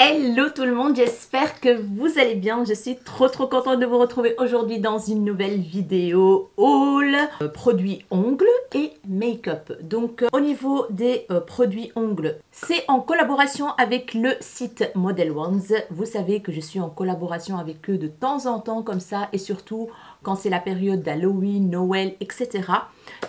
Hello tout le monde, j'espère que vous allez bien. Je suis trop contente de vous retrouver aujourd'hui dans une nouvelle vidéo haul produits ongles et make-up. Donc au niveau des produits ongles, c'est en collaboration avec le site Model Ones. Vous savez que je suis en collaboration avec eux de temps en temps comme ça, et surtout quand c'est la période d'Halloween, Noël, etc.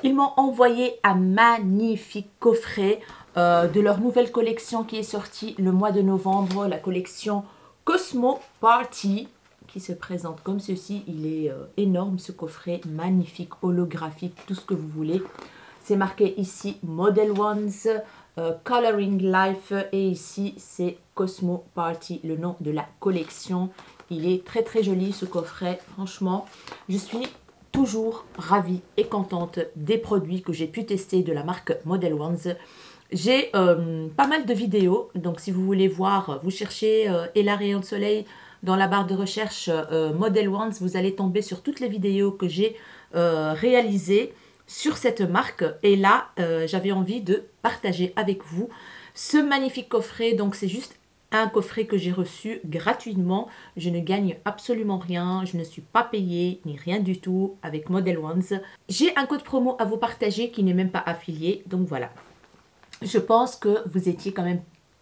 Ils m'ont envoyé un magnifique coffret de leur nouvelle collection qui est sortie le mois de novembre, la collection Cosmo Party, qui se présente comme ceci. Il est énorme ce coffret, magnifique, holographique, tout ce que vous voulez. C'est marqué ici Model Ones, Coloring Life, et ici c'est Cosmo Party, le nom de la collection. Il est très joli ce coffret, franchement. Je suis toujours ravie et contente des produits que j'ai pu tester de la marque Model Ones. J'ai pas mal de vidéos, donc si vous voulez voir, vous cherchez Ella Rayon de Soleil dans la barre de recherche Model Ones, vous allez tomber sur toutes les vidéos que j'ai réalisées sur cette marque. Et là, j'avais envie de partager avec vous ce magnifique coffret. Donc c'est juste un coffret que j'ai reçu gratuitement. Je ne gagne absolument rien, je ne suis pas payée ni rien du tout avec Model Ones. J'ai un code promo à vous partager qui n'est même pas affilié, donc voilà. Je pense que vous étiez quand même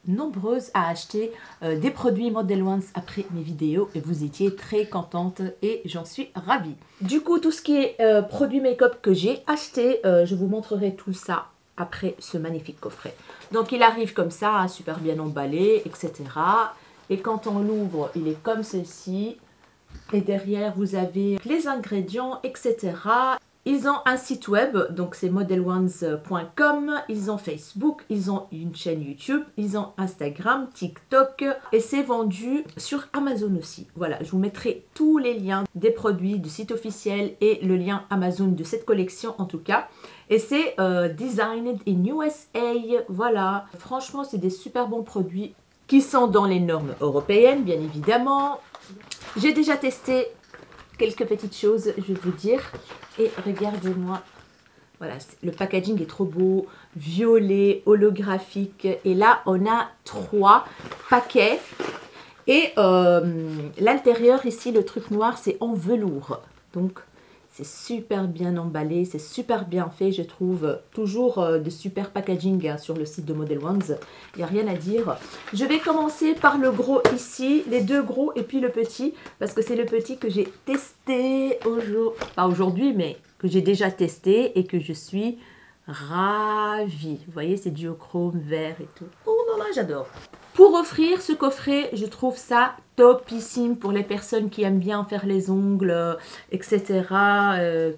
nombreuses à acheter des produits Model Ones après mes vidéos et vous étiez très contentes et j'en suis ravie. Du coup, tout ce qui est produits make-up que j'ai acheté, je vous montrerai tout ça après ce magnifique coffret. Donc il arrive comme ça, hein, super bien emballé, etc. Et quand on l'ouvre, il est comme ceci. Et derrière, vous avez les ingrédients, etc. Ils ont un site web, donc c'est modelones.com, ils ont Facebook, ils ont une chaîne YouTube, ils ont Instagram, TikTok, et c'est vendu sur Amazon aussi. Voilà, je vous mettrai tous les liens des produits du site officiel et le lien Amazon de cette collection en tout cas. Et c'est Designed in USA, voilà. Franchement, c'est des super bons produits qui sont dans les normes européennes, bien évidemment. J'ai déjà testé quelques petites choses, je vais vous dire. Et regardez-moi, voilà, le packaging est trop beau, violet, holographique. Et là, on a 3 paquets. Et l'intérieur ici, le truc noir, c'est en velours. Donc, c'est super bien emballé, c'est super bien fait, je trouve. Toujours de super packaging hein, sur le site de Model Ones. Il n'y a rien à dire. Je vais commencer par le gros ici, les 2 gros et puis le petit. Parce que c'est le petit que j'ai testé aujourd'hui. Pas aujourd'hui, mais que j'ai déjà testé et que je suis ravie. Vous voyez, c'est duochrome, vert et tout. Oh là là, j'adore. Pour offrir ce coffret, je trouve ça topissime pour les personnes qui aiment bien faire les ongles, etc.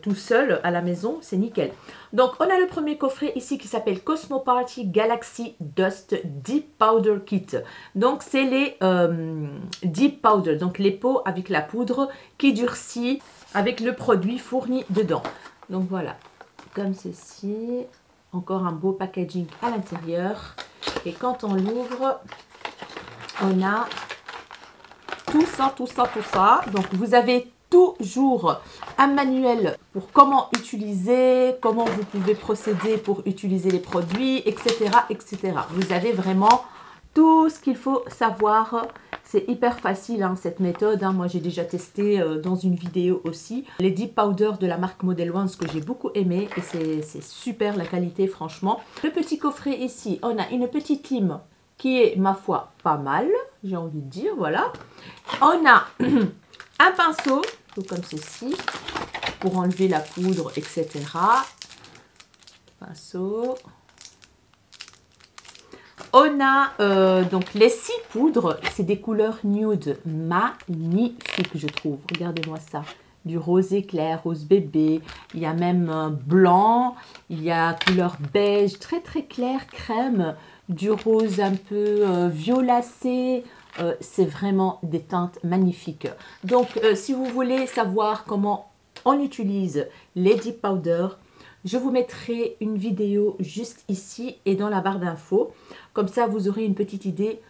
Tout seul à la maison, c'est nickel. Donc, on a le premier coffret ici qui s'appelle Cosmo Party Galaxy Dust Deep Powder Kit. Donc, c'est les Deep Powder, donc les pots avec la poudre qui durcit avec le produit fourni dedans. Donc, voilà, comme ceci. Encore un beau packaging à l'intérieur. Et quand on l'ouvre, on a tout ça. Donc, vous avez toujours un manuel pour comment utiliser, comment vous pouvez procéder pour utiliser les produits, etc. Vous avez vraiment tout ce qu'il faut savoir. C'est hyper facile hein, cette méthode. Hein. Moi, j'ai déjà testé dans une vidéo aussi. Les Deep Powder de la marque Model Ones que j'ai beaucoup aimé. Et c'est super la qualité, franchement. Le petit coffret ici, on a une petite lime qui est, ma foi, pas mal. J'ai envie de dire, voilà. On a un pinceau, comme ceci, pour enlever la poudre, etc. Pinceau. On a donc les 6 poudres, c'est des couleurs nude magnifiques je trouve. Regardez-moi ça, du rose éclair, rose bébé, il y a même blanc, il y a couleur beige, très clair, crème, du rose un peu violacé. C'est vraiment des teintes magnifiques. Donc si vous voulez savoir comment on utilise les Deep Powder, je vous mettrai une vidéo juste ici et dans la barre d'infos. Comme ça, vous aurez une petite idée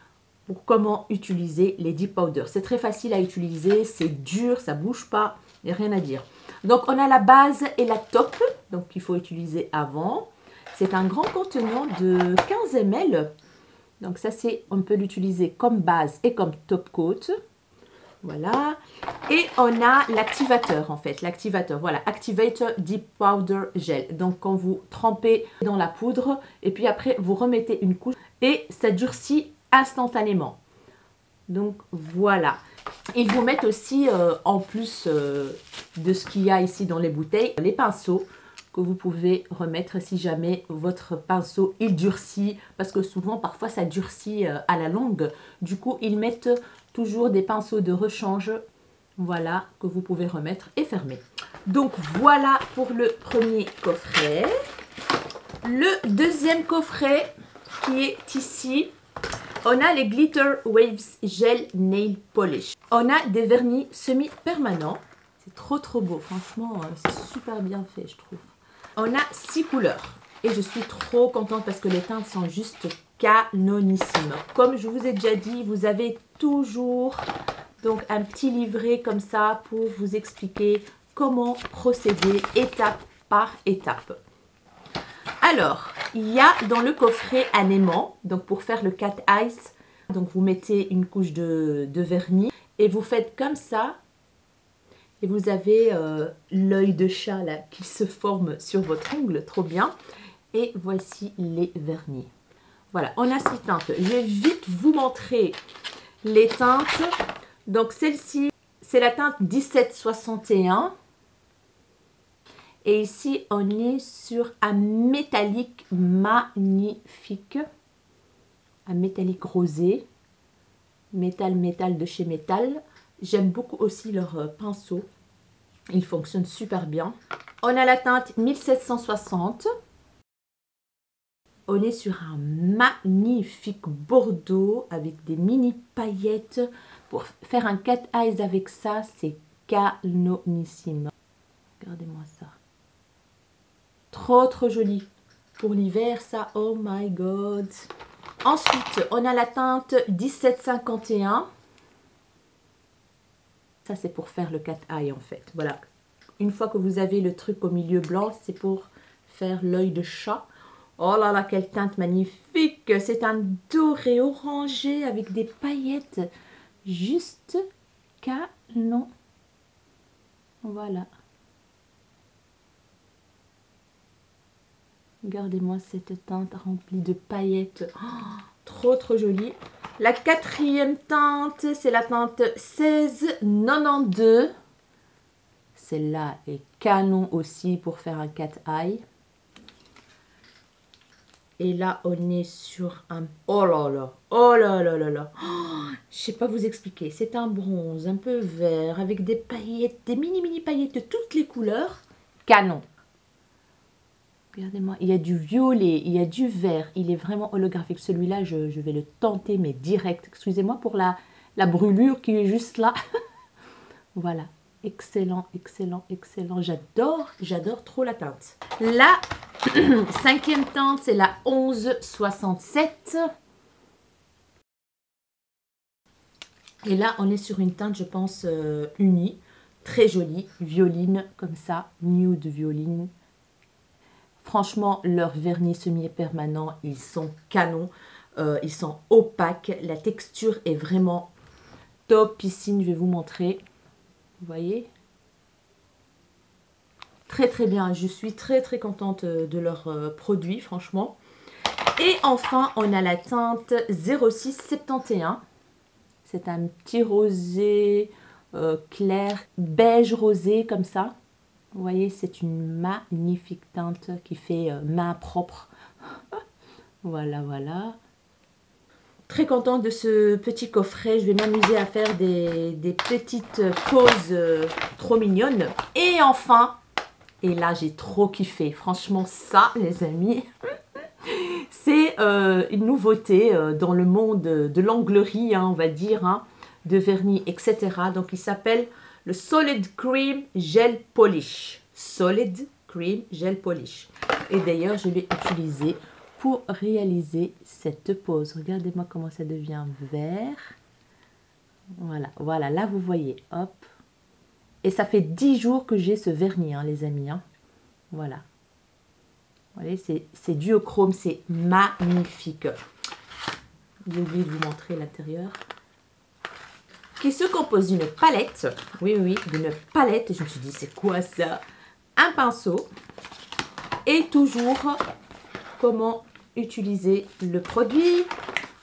pour comment utiliser les Deep Powder. C'est très facile à utiliser, c'est dur, ça ne bouge pas, il n'y a rien à dire. Donc, on a la base et la top, donc il faut utiliser avant. C'est un grand contenant de 15 ml. Donc ça, on peut l'utiliser comme base et comme top coat. Voilà. Et on a l'activateur en fait. L'activateur, voilà. Activator Deep Powder Gel. Donc quand vous trempez dans la poudre et puis après vous remettez une couche et ça durcit instantanément. Donc voilà. Ils vous mettent aussi en plus de ce qu'il y a ici dans les bouteilles, les pinceaux que vous pouvez remettre si jamais votre pinceau il durcit, parce que souvent parfois ça durcit à la longue. Du coup ils mettent toujours des pinceaux de rechange, voilà, que vous pouvez remettre et fermer. Donc voilà pour le premier coffret. Le deuxième coffret qui est ici, on a les Glitter Waves Gel Nail Polish. On a des vernis semi-permanents. C'est trop beau, franchement, c'est super bien fait, je trouve. On a 6 couleurs et je suis trop contente parce que les teintes sont juste canonissimes. Comme je vous ai déjà dit, vous avez toujours donc un petit livret comme ça pour vous expliquer comment procéder étape par étape. Alors, il y a dans le coffret un aimant, donc pour faire le cat ice, donc vous mettez une couche de vernis et vous faites comme ça. Et vous avez l'œil de chat là qui se forme sur votre ongle, trop bien. Et voici les vernis. Voilà, on a 6 teintes. Je vais vite vous montrer les teintes. Donc celle-ci, c'est la teinte 1761. Et ici, on est sur un métallique magnifique. Un métallique rosé. Métal de chez Métal. J'aime beaucoup aussi leur pinceau. Il fonctionne super bien. On a la teinte 1760. On est sur un magnifique bordeaux avec des mini paillettes. Pour faire un cat eyes avec ça, c'est canonissime. Regardez-moi ça. Trop joli. Pour l'hiver, ça, oh my god. Ensuite, on a la teinte 1751. Ça, c'est pour faire le cat eye en fait. Voilà. Une fois que vous avez le truc au milieu blanc, c'est pour faire l'œil de chat. Oh là là, quelle teinte magnifique. C'est un doré orangé avec des paillettes. Juste canon. Voilà. Regardez-moi cette teinte remplie de paillettes. Oh, trop jolie. La quatrième teinte, c'est la teinte 1692. Celle-là est canon aussi pour faire un cat eye. Et là, on est sur un... Oh là là, oh là là là là. Oh, je sais pas vous expliquer. C'est un bronze un peu vert avec des paillettes, des mini paillettes de toutes les couleurs. Canon. Regardez-moi, il y a du violet, il y a du vert. Il est vraiment holographique. Celui-là, je vais le tenter, mais direct. Excusez-moi pour la brûlure qui est juste là. Voilà. Excellent. J'adore trop la teinte. La cinquième teinte, c'est la 1167. Et là, on est sur une teinte, je pense, unie. Très jolie. Violine, comme ça. Nude violine. Franchement, leurs vernis semi-permanents, ils sont canons. Ils sont opaques. La texture est vraiment topissime. Je vais vous montrer. Vous voyez? Très bien. Je suis très contente de leurs produits, franchement. Et enfin, on a la teinte 0671. C'est un petit rosé clair, beige rosé comme ça. Vous voyez, c'est une magnifique teinte qui fait main propre. Voilà. Très contente de ce petit coffret. Je vais m'amuser à faire des petites poses trop mignonnes. Et enfin, et là j'ai trop kiffé. Franchement, ça, les amis, c'est une nouveauté dans le monde de l'onglerie, hein, on va dire, hein, de vernis, etc. Donc, il s'appelle le Solid Cream Gel Polish. Solid Cream Gel Polish. Et d'ailleurs, je l'ai utilisé pour réaliser cette pose. Regardez-moi comment ça devient vert. Voilà, là vous voyez, hop. Et ça fait 10 jours que j'ai ce vernis, hein, les amis. Hein. Voilà. Vous voyez, c'est duochrome, c'est magnifique. j'ai oublié de vous montrer l'intérieur, qui se compose d'une palette, oui, oui, d'une palette, et je me suis dit, c'est quoi ça? Un pinceau, et toujours comment utiliser le produit.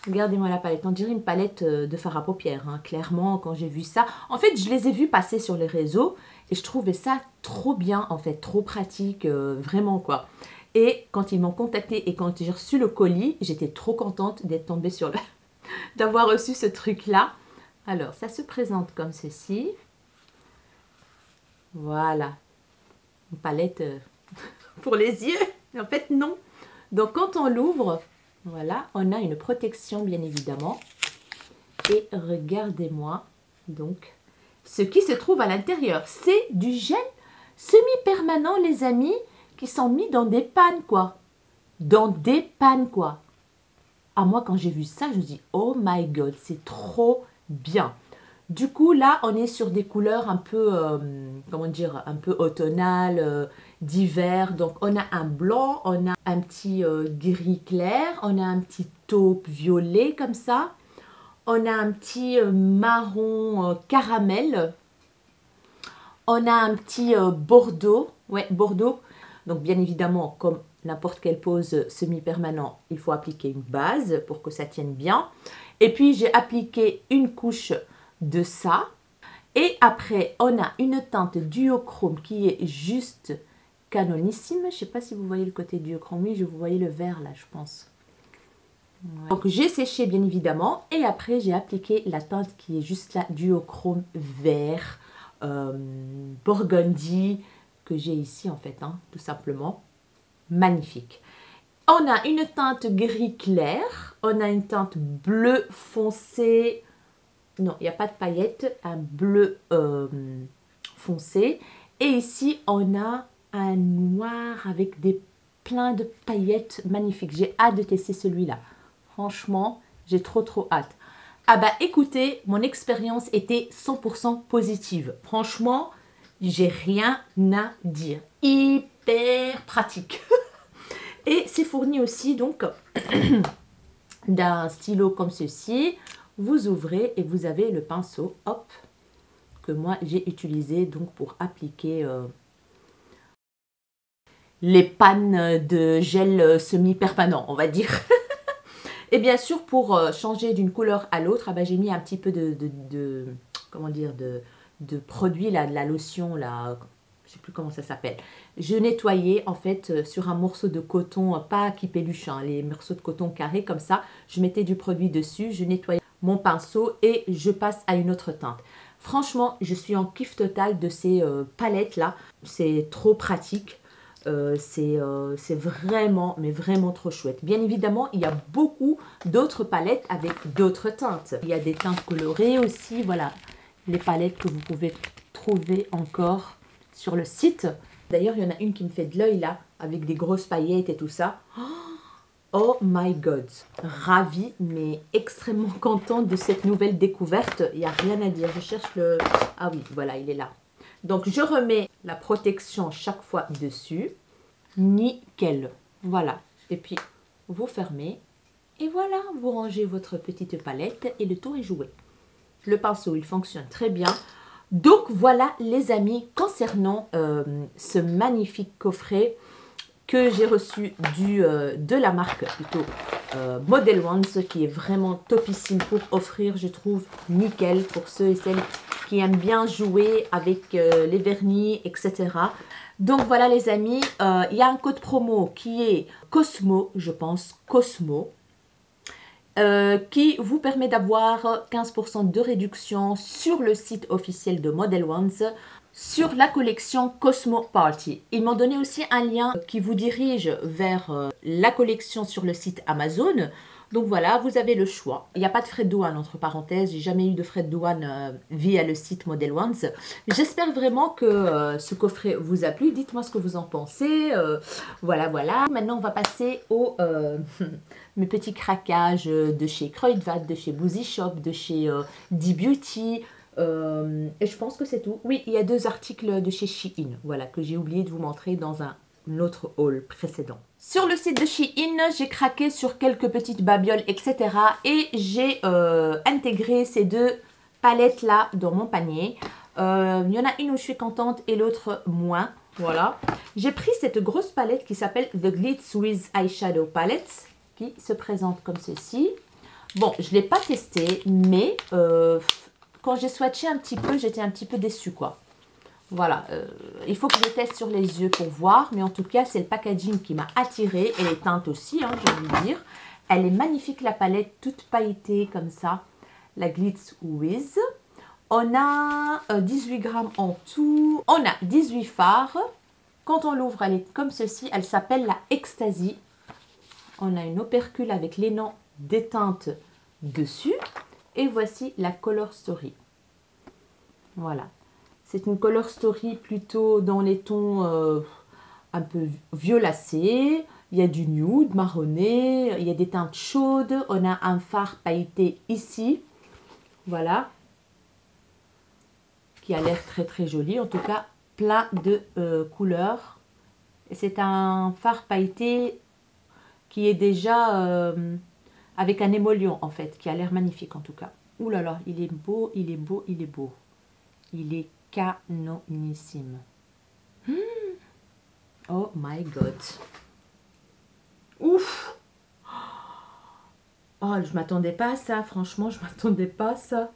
Regardez-moi la palette, on dirait une palette de fard à paupières, hein. Clairement, quand j'ai vu ça. En fait, je les ai vus passer sur les réseaux et je trouvais ça trop bien, en fait, trop pratique, vraiment quoi. Et quand ils m'ont contacté et quand j'ai reçu le colis, j'étais trop contente d'être tombée sur le... d'avoir reçu ce truc-là. Alors, ça se présente comme ceci. Voilà. Une palette pour les yeux. En fait, non. Donc, quand on l'ouvre... Voilà, on a une protection bien évidemment. Et regardez-moi donc ce qui se trouve à l'intérieur. C'est du gel semi-permanent les amis qui sont mis dans des pannes quoi. Dans des pannes quoi. À moi quand j'ai vu ça je me dis oh my god c'est trop bien. Du coup là on est sur des couleurs un peu comment dire un peu automnales, d'hiver. Donc on a un blanc, on a un petit gris clair, on a un petit taupe violet comme ça, on a un petit marron caramel, on a un petit bordeaux, ouais bordeaux. Donc bien évidemment comme n'importe quelle pose semi-permanent, il faut appliquer une base pour que ça tienne bien. Et puis j'ai appliqué une couche de ça. Et après, on a une teinte duochrome qui est juste canonissime. Je ne sais pas si vous voyez le côté duochrome. Oui, vous voyez le vert là, je pense. Ouais. Donc, j'ai séché bien évidemment. Et après, j'ai appliqué la teinte qui est juste là, duochrome vert, burgundy, que j'ai ici en fait, hein, tout simplement. Magnifique. On a une teinte gris clair. On a une teinte bleu foncé. Non, il n'y a pas de paillettes, un bleu foncé. Et ici, on a un noir avec plein de paillettes magnifiques. J'ai hâte de tester celui-là. Franchement, j'ai trop hâte. Ah bah écoutez, mon expérience était 100% positive. Franchement, j'ai rien à dire. Hyper pratique. Et c'est fourni aussi donc d'un stylo comme ceci. Vous ouvrez et vous avez le pinceau, hop, que moi j'ai utilisé donc pour appliquer les pannes de gel semi-permanent, on va dire. Et bien sûr, pour changer d'une couleur à l'autre, ah ben, j'ai mis un petit peu comment dire, de produit, là, de la lotion, là, je ne sais plus comment ça s'appelle. Je nettoyais en fait sur un morceau de coton, pas qui péluche, hein, les morceaux de coton carrés comme ça. Je mettais du produit dessus, je nettoyais mon pinceau et je passe à une autre teinte. Franchement, je suis en kiff total de ces palettes là. C'est trop pratique. C'est vraiment, mais vraiment trop chouette. Bien évidemment, il y a beaucoup d'autres palettes avec d'autres teintes. Il y a des teintes colorées aussi. Voilà, les palettes que vous pouvez trouver encore sur le site. D'ailleurs, il y en a une qui me fait de l'œil là, avec des grosses paillettes et tout ça. Oh my god, ravie, mais extrêmement contente de cette nouvelle découverte. Il n'y a rien à dire. Je cherche le... Ah oui, voilà, il est là. Donc, je remets la protection chaque fois dessus. Nickel. Voilà. Et puis, vous fermez. Et voilà, vous rangez votre petite palette et le tour est joué. Le pinceau, il fonctionne très bien. Donc, voilà, les amis, concernant ce magnifique coffret que j'ai reçu de la marque plutôt Model Ones, qui est vraiment topissime pour offrir, je trouve nickel pour ceux et celles qui aiment bien jouer avec les vernis, etc. Donc voilà les amis, il y a un code promo qui est Cosmo, je pense, Cosmo, qui vous permet d'avoir 15% de réduction sur le site officiel de Model Ones sur la collection Cosmo Party. Ils m'ont donné aussi un lien qui vous dirige vers la collection sur le site Amazon. Donc voilà, vous avez le choix. Il n'y a pas de frais de douane, entre parenthèses. J'ai jamais eu de frais de douane via le site Model Ones. J'espère vraiment que ce coffret vous a plu. Dites-moi ce que vous en pensez. Voilà, voilà. Maintenant, on va passer aux mes petits craquages de chez Kruidvat, de chez Boozy Shop, de chez D-Beauty. Et je pense que c'est tout. Oui, il y a 2 articles de chez Shein, voilà, que j'ai oublié de vous montrer dans un autre haul précédent. Sur le site de Shein, j'ai craqué sur quelques petites babioles, etc. Et j'ai intégré ces deux palettes là dans mon panier. Il y en a une où je suis contente et l'autre moins. Voilà. J'ai pris cette grosse palette qui s'appelle The Glitz with Eyeshadow Palette, qui se présente comme ceci. Bon, je ne l'ai pas testé, mais quand j'ai swatché un petit peu, j'étais un petit peu déçue, quoi. Voilà, il faut que je teste sur les yeux pour voir, mais en tout cas, c'est le packaging qui m'a attirée et les teintes aussi, hein, j'ai envie de dire. Elle est magnifique, la palette, toute pailletée comme ça, la Glitz With. On a 18 grammes en tout, on a 18 fards. Quand on l'ouvre, elle est comme ceci, elle s'appelle la Ecstasy. On a une opercule avec les noms des teintes dessus. Et voici la Color Story. Voilà. C'est une Color Story plutôt dans les tons un peu violacés. Il y a du nude, marronné, il y a des teintes chaudes. On a un fard pailleté ici. Voilà. Qui a l'air très très joli. En tout cas, plein de couleurs. C'est un fard pailleté qui est déjà avec un émollient en fait, qui a l'air magnifique en tout cas. Ouh là là, il est beau, il est beau, il est beau. Il est canonissime. Oh my god. Ouf. Oh, je m'attendais pas à ça, franchement, je m'attendais pas à ça.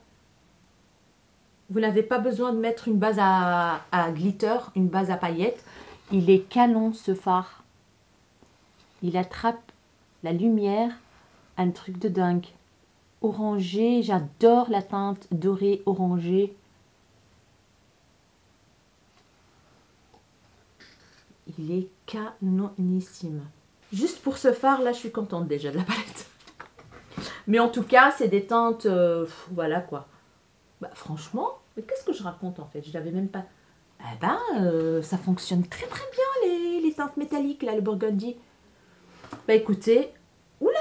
Vous n'avez pas besoin de mettre une base à glitter, une base à paillettes. Il est canon ce fard. Il attrape la lumière, un truc de dingue. Orangé, j'adore la teinte dorée orangée. Il est canonissime. Juste pour ce fard là, je suis contente déjà de la palette. Mais en tout cas, c'est des teintes, voilà quoi. Bah, franchement, mais qu'est-ce que je raconte en fait? Je l'avais même pas... Eh ben, ça fonctionne très très bien les teintes métalliques là, le burgundy. Bah écoutez, oula,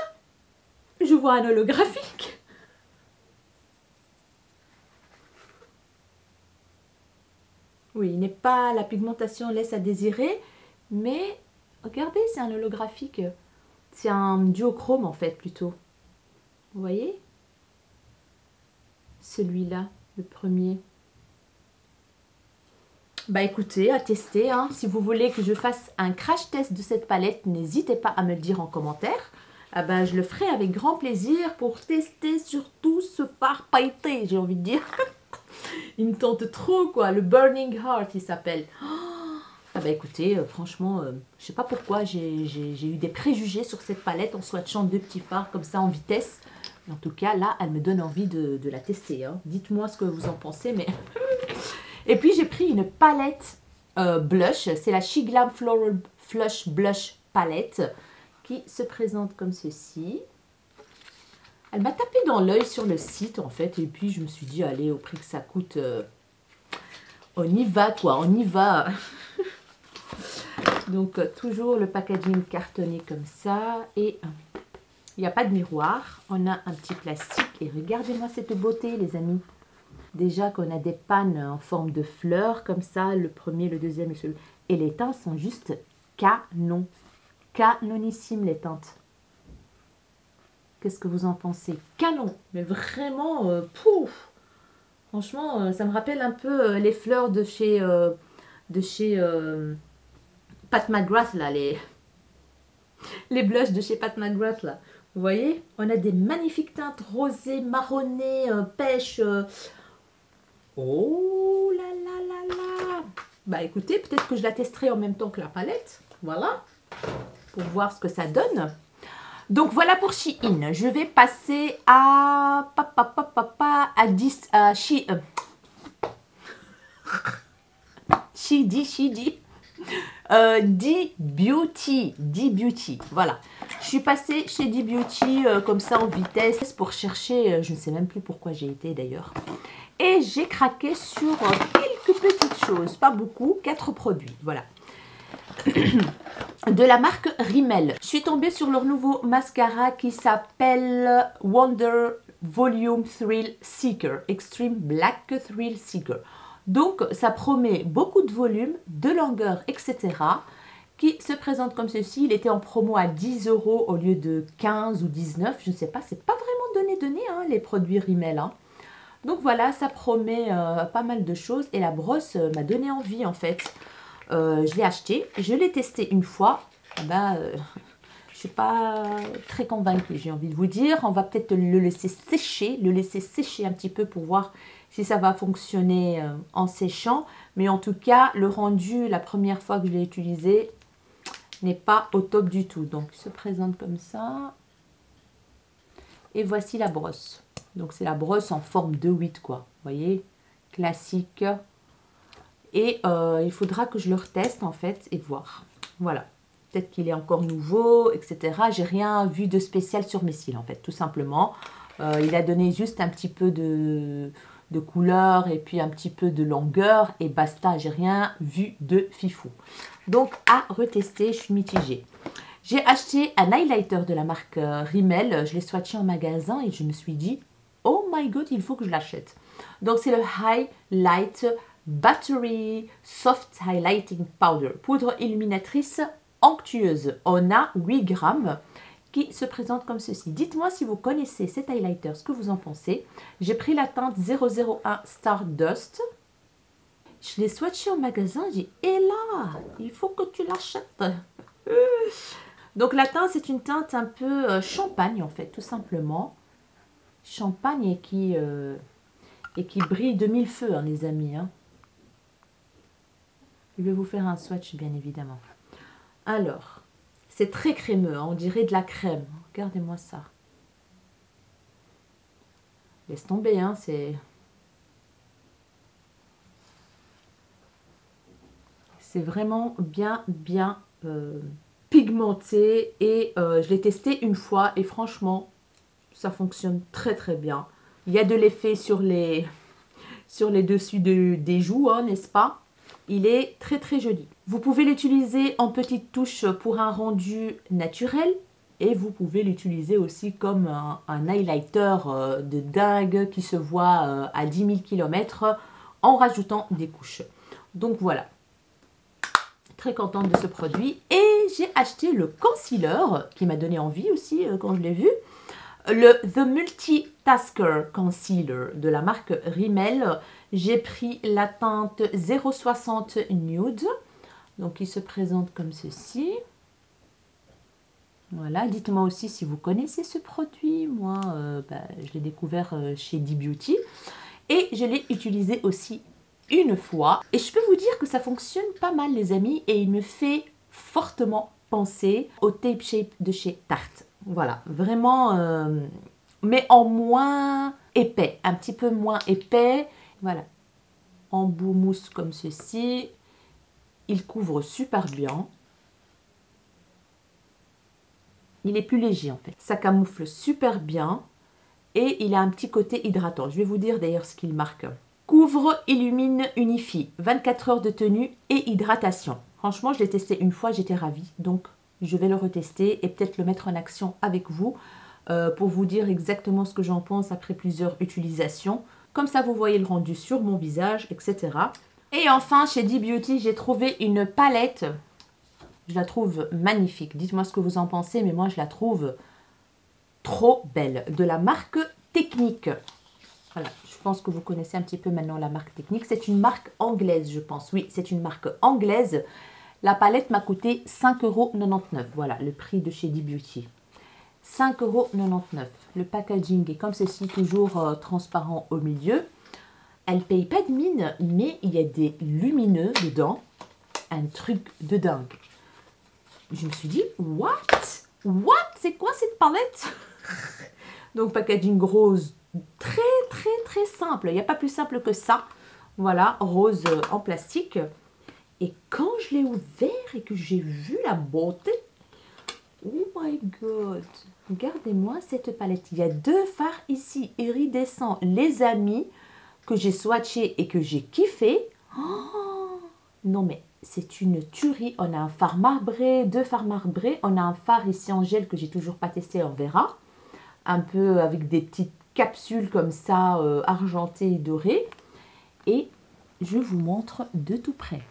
je vois un holographique. Oui, il n'est pas, la pigmentation laisse à désirer, mais regardez, c'est un holographique. C'est un duochrome en fait plutôt. Vous voyez? Celui-là, le premier. Bah écoutez, à tester, hein. Si vous voulez que je fasse un crash test de cette palette, n'hésitez pas à me le dire en commentaire. Ah ben, je le ferai avec grand plaisir pour tester surtout ce fard pailleté, j'ai envie de dire. Il me tente trop quoi, le Burning Heart il s'appelle. Ah bah écoutez, franchement, je sais pas pourquoi j'ai eu des préjugés sur cette palette en swatchant deux petits fards comme ça en vitesse. En tout cas, là, elle me donne envie de la tester. Hein. Dites-moi ce que vous en pensez. Mais et puis, j'ai pris une palette blush. C'est la She Glam Floral Flush Blush Palette qui se présente comme ceci. Elle m'a tapé dans l'œil sur le site, en fait. Et puis, je me suis dit, allez, au prix que ça coûte, on y va, quoi. On y va. Donc, toujours le packaging cartonné comme ça. Et il n'y a pas de miroir. On a un petit plastique. Et regardez-moi cette beauté, les amis. Déjà qu'on a des pannes en forme de fleurs, comme ça. Le premier, le deuxième et celui. Et les teintes sont juste canon. Canonissimes, les teintes. Qu'est-ce que vous en pensez? Canon. Mais vraiment, pouf. Franchement, ça me rappelle un peu les fleurs de chez Pat McGrath, là, les blushs de chez Pat McGrath, là. Vous voyez, on a des magnifiques teintes rosées, marronnées, pêche. Oh là là là là. Bah écoutez, peut-être que je la testerai en même temps que la palette. Voilà, pour voir ce que ça donne. Donc voilà pour Shein. Je vais passer à D-Beauty, voilà. Je suis passée chez D-Beauty comme ça en vitesse pour chercher, je ne sais même plus pourquoi j'ai été d'ailleurs. Et j'ai craqué sur quelques petites choses, pas beaucoup, 4 produits, voilà. De la marque Rimmel. Je suis tombée sur leur nouveau mascara qui s'appelle Wonder Volume Thrill Seeker, Extreme Black Thrill Seeker. Donc, ça promet beaucoup de volume, de longueur, etc. qui se présente comme ceci. Il était en promo à 10 € au lieu de 15 ou 19, je ne sais pas, c'est pas vraiment donné hein, les produits Rimmel. Hein. Donc voilà, ça promet pas mal de choses et la brosse m'a donné envie en fait. Je l'ai acheté, je l'ai testé une fois, je suis pas très convaincue, j'ai envie de vous dire. On va peut-être le laisser sécher un petit peu pour voir si ça va fonctionner en séchant. Mais en tout cas, le rendu, la première fois que je l'ai utilisé, n'est pas au top du tout. Donc, il se présente comme ça. Et voici la brosse. Donc, c'est la brosse en forme de 8, quoi. Vous voyez, classique. Et il faudra que je le reteste, en fait, et voir. Voilà. Peut-être qu'il est encore nouveau, etc. J'ai rien vu de spécial sur mes cils, en fait, tout simplement. Il a donné juste un petit peu de couleur et puis un petit peu de longueur et basta, j'ai rien vu de fifou. Donc à retester, je suis mitigée. J'ai acheté un highlighter de la marque Rimmel, je l'ai swatché en magasin et je me suis dit oh my god, il faut que je l'achète. Donc c'est le Highlight Battery Soft Highlighting Powder, poudre illuminatrice onctueuse. On a 8 grammes qui se présente comme ceci. Dites-moi si vous connaissez cet highlighter, ce que vous en pensez. J'ai pris la teinte 001 Stardust. Je l'ai swatché au magasin, j'ai dit, et là, il faut que tu l'achètes. Donc la teinte, c'est une teinte un peu champagne en fait, tout simplement. Champagne et qui brille de mille feux, hein, les amis. Hein. Je vais vous faire un swatch, bien évidemment. Alors, c'est très crémeux, hein, on dirait de la crème. Regardez-moi ça. Laisse tomber, hein, c'est vraiment bien pigmenté. Et je l'ai testé une fois et franchement, ça fonctionne très très bien. Il y a de l'effet sur les dessus des joues, hein, n'est-ce pas? Il est très très joli. Vous pouvez l'utiliser en petites touches pour un rendu naturel. Et vous pouvez l'utiliser aussi comme un highlighter de dingue qui se voit à 10 000 km en rajoutant des couches. Donc voilà. Très contente de ce produit. Et j'ai acheté le concealer qui m'a donné envie aussi quand je l'ai vu. Le The Multitasker Concealer de la marque Rimmel. J'ai pris la teinte 060 Nude. Donc il se présente comme ceci. Voilà, dites-moi aussi si vous connaissez ce produit. Moi, je l'ai découvert chez D-Beauty. Et je l'ai utilisé aussi une fois. Et je peux vous dire que ça fonctionne pas mal, les amis. Et il me fait fortement penser au Tape Shape de chez Tarte. Voilà, vraiment, mais en moins épais. Un petit peu moins épais. Voilà, en bout mousse comme ceci. Il couvre super bien. Il est plus léger en fait. Ça camoufle super bien et il a un petit côté hydratant. Je vais vous dire d'ailleurs ce qu'il marque. Couvre, illumine, unifie. 24 heures de tenue et hydratation. Franchement, je l'ai testé une fois, j'étais ravie. Donc, je vais le retester et peut-être le mettre en action avec vous pour vous dire exactement ce que j'en pense après plusieurs utilisations. Comme ça, vous voyez le rendu sur mon visage, etc. Et enfin, chez D-Beauty, j'ai trouvé une palette. Je la trouve magnifique. Dites-moi ce que vous en pensez, mais moi, je la trouve trop belle. De la marque Technique. Voilà, je pense que vous connaissez un petit peu maintenant la marque Technique. C'est une marque anglaise, je pense. Oui, c'est une marque anglaise. La palette m'a coûté 5,99 €. Voilà, le prix de chez D-Beauty. 5,99 €. Le packaging est comme ceci, toujours transparent au milieu. Elle paye pas de mine, mais il y a des lumineux dedans. Un truc de dingue. Je me suis dit, what? C'est quoi cette palette? Donc, packaging rose, très simple. Il n'y a pas plus simple que ça. Voilà, rose en plastique. Et quand je l'ai ouvert et que j'ai vu la beauté, oh my god, regardez-moi cette palette. Il y a deux fards ici, iridescents, les amis, que j'ai swatché et que j'ai kiffé. Oh, non mais c'est une tuerie. On a un fard marbré, deux fards marbrés. On a un fard ici en gel que j'ai toujours pas testé, on verra. Un peu avec des petites capsules comme ça, argentées et dorées. Et je vous montre de tout près.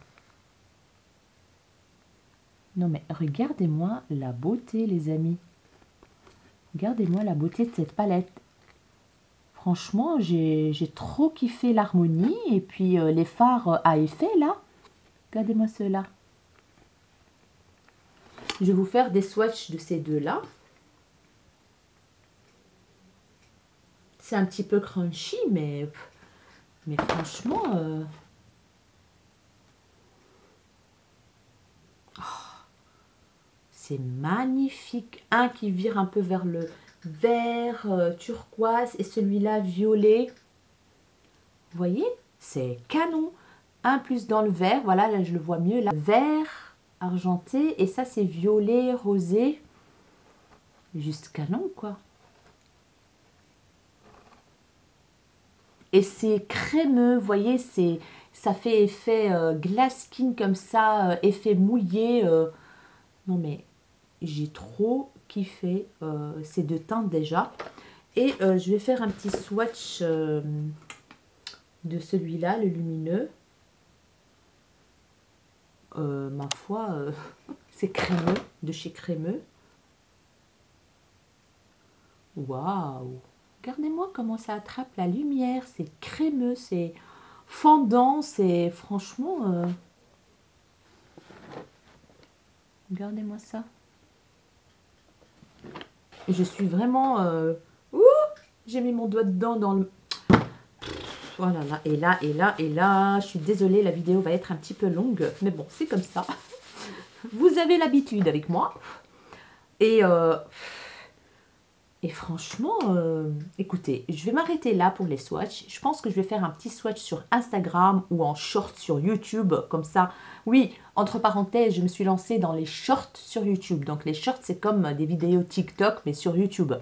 Non mais regardez-moi la beauté les amis. Regardez-moi la beauté de cette palette. Franchement, j'ai trop kiffé l'harmonie. Et puis les fards à effet là. Regardez-moi ceux-là. Je vais vous faire des swatchs de ces deux-là. C'est un petit peu crunchy, mais franchement... c'est magnifique. Un qui vire un peu vers le vert turquoise et celui-là violet. Vous voyez, c'est canon. Un plus dans le vert, voilà, là je le vois mieux. Là, vert argenté et ça c'est violet rosé. Juste canon quoi. Et c'est crémeux, vous voyez, ça fait effet glass skin comme ça, effet mouillé. Non mais j'ai trop kiffé ces deux teintes déjà. Et je vais faire un petit swatch de celui-là, le lumineux. Ma foi, c'est crémeux, de chez Crémeux. Waouh! Regardez-moi comment ça attrape la lumière. C'est crémeux, c'est fondant, c'est franchement... Regardez-moi ça. Je suis vraiment... Ouh, j'ai mis mon doigt dedans dans le... Oh là là, et là, et là, et là. Je suis désolée, la vidéo va être un petit peu longue. Mais bon, c'est comme ça. Vous avez l'habitude avec moi. Et franchement, écoutez, je vais m'arrêter là pour les swatchs. Je pense que je vais faire un petit swatch sur Instagram ou en short sur YouTube, comme ça. Oui, entre parenthèses, je me suis lancée dans les shorts sur YouTube. Donc les shorts, c'est comme des vidéos TikTok, mais sur YouTube.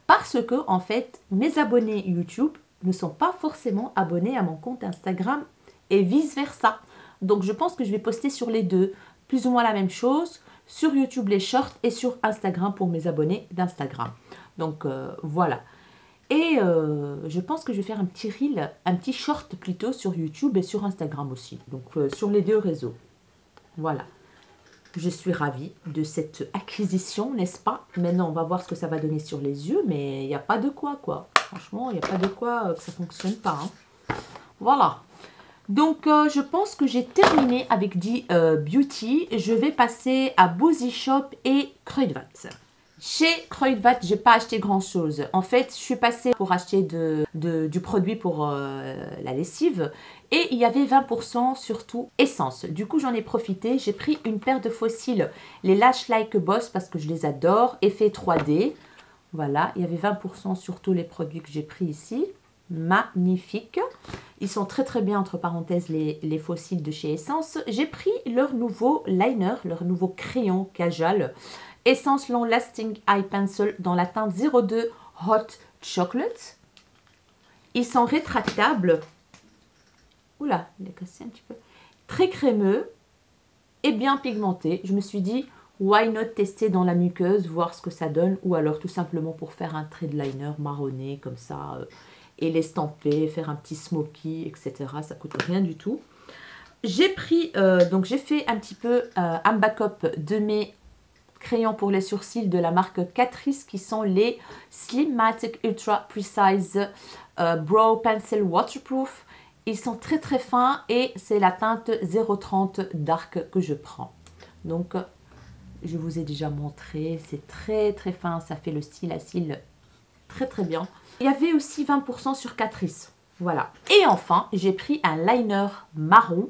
Parce que, en fait, mes abonnés YouTube ne sont pas forcément abonnés à mon compte Instagram et vice-versa. Donc je pense que je vais poster sur les deux, plus ou moins la même chose. Sur YouTube les shorts et sur Instagram pour mes abonnés d'Instagram. Donc voilà. Et je pense que je vais faire un petit reel, un petit short plutôt sur YouTube et sur Instagram aussi. Donc sur les deux réseaux. Voilà. Je suis ravie de cette acquisition, n'est-ce pas? Maintenant, on va voir ce que ça va donner sur les yeux, mais il n'y a pas de quoi. Franchement, il n'y a pas de quoi que ça ne fonctionne pas. Hein. Voilà. Donc, je pense que j'ai terminé avec Beauty. Je vais passer à Boozy Shop et Kruidvat. Chez Kruidvat, je n'ai pas acheté grand-chose. En fait, je suis passée pour acheter du produit pour la lessive. Et il y avait 20% surtout essence. Du coup, j'en ai profité. J'ai pris une paire de fossiles, les Lash Like a Boss, parce que je les adore. Effet 3D. Voilà, il y avait 20% sur tous les produits que j'ai pris ici. Magnifique. Ils sont très très bien, entre parenthèses, les fossiles de chez Essence. J'ai pris leur nouveau liner, leur nouveau crayon Kajal. Essence Long Lasting Eye Pencil dans la teinte 02 Hot Chocolate. Ils sont rétractables. Oula, il est cassé un petit peu. Très crémeux et bien pigmenté. Je me suis dit, why not tester dans la muqueuse, voir ce que ça donne. Ou alors tout simplement pour faire un trait de liner marronné comme ça. Et l'estamper, faire un petit smoky, etc. Ça coûte rien du tout. J'ai pris, donc j'ai fait un petit peu un backup de mes crayons pour les sourcils de la marque Catrice qui sont les Slimmatic Ultra Precise Brow Pencil Waterproof. Ils sont très très fins et c'est la teinte 030 Dark que je prends. Donc je vous ai déjà montré, c'est très très fin, ça fait le style à cils très très bien. Il y avait aussi 20% sur Catrice, voilà. Et enfin, j'ai pris un liner marron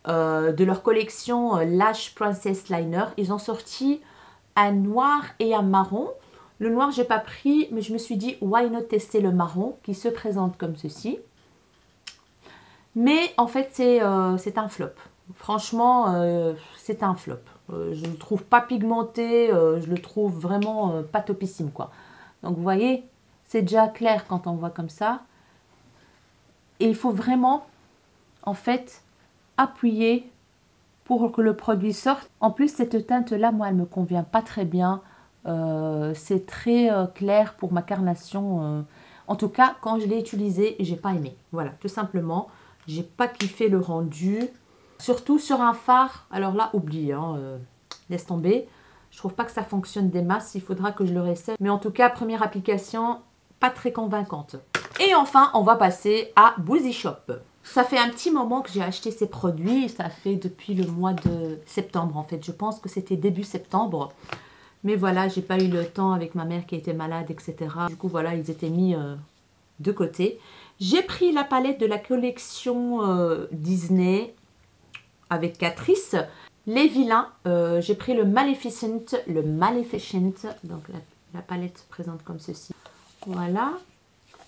de leur collection Lash Princess Liner. Ils ont sorti un noir et un marron. Le noir, j'ai pas pris, mais je me suis dit, why not tester le marron qui se présente comme ceci. Mais en fait, c'est un flop. Franchement, c'est un flop. Je ne le trouve pas pigmenté, je le trouve vraiment pas topissime, quoi. Donc, vous voyez, c'est déjà clair quand on voit comme ça. Et il faut vraiment, en fait, appuyer pour que le produit sorte. En plus, cette teinte-là, moi, elle ne me convient pas très bien. C'est très clair pour ma carnation. En tout cas, quand je l'ai utilisé, j'ai pas aimé. Voilà, tout simplement. J'ai pas kiffé le rendu. Surtout sur un fard. Alors là, oublie. Hein, laisse tomber. Je trouve pas que ça fonctionne des masses, il faudra que je le réessaye. Mais en tout cas, première application, pas très convaincante. Et enfin, on va passer à Boozy Shop. Ça fait un petit moment que j'ai acheté ces produits. Ça fait depuis le mois de septembre en fait. Je pense que c'était début septembre. Mais voilà, j'ai pas eu le temps avec ma mère qui était malade, etc. Du coup, voilà, ils étaient mis de côté. J'ai pris la palette de la collection Disney avec Catrice. Les vilains, j'ai pris le Maleficent, donc la palette se présente comme ceci. Voilà,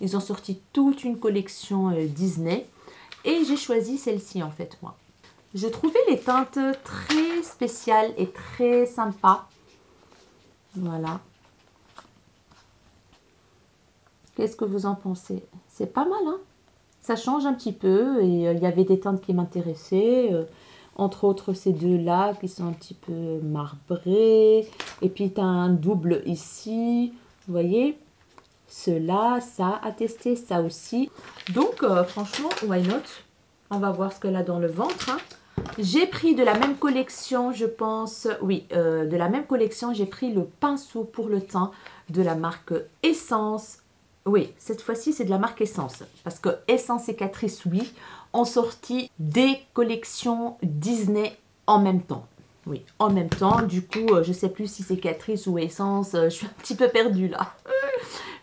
ils ont sorti toute une collection Disney et j'ai choisi celle-ci en fait moi. Je trouvais les teintes très spéciales et très sympas. Voilà. Qu'est-ce que vous en pensez? C'est pas mal, hein? Ça change un petit peu et il y avait des teintes qui m'intéressaient. Entre autres, ces deux-là qui sont un petit peu marbrés. Et puis, tu as un double ici. Vous voyez? Cela, ça à tester, ça aussi. Donc, franchement, why not? On va voir ce qu'elle a dans le ventre. Hein. J'ai pris de la même collection, je pense. Oui, de la même collection, j'ai pris le pinceau pour le teint de la marque Essence. Oui, cette fois-ci, c'est de la marque Essence. Parce que Essence et Catrice, oui, ont sorti des collections Disney en même temps. Oui, en même temps. Du coup, je ne sais plus si c'est Catrice ou Essence. Je suis un petit peu perdue là.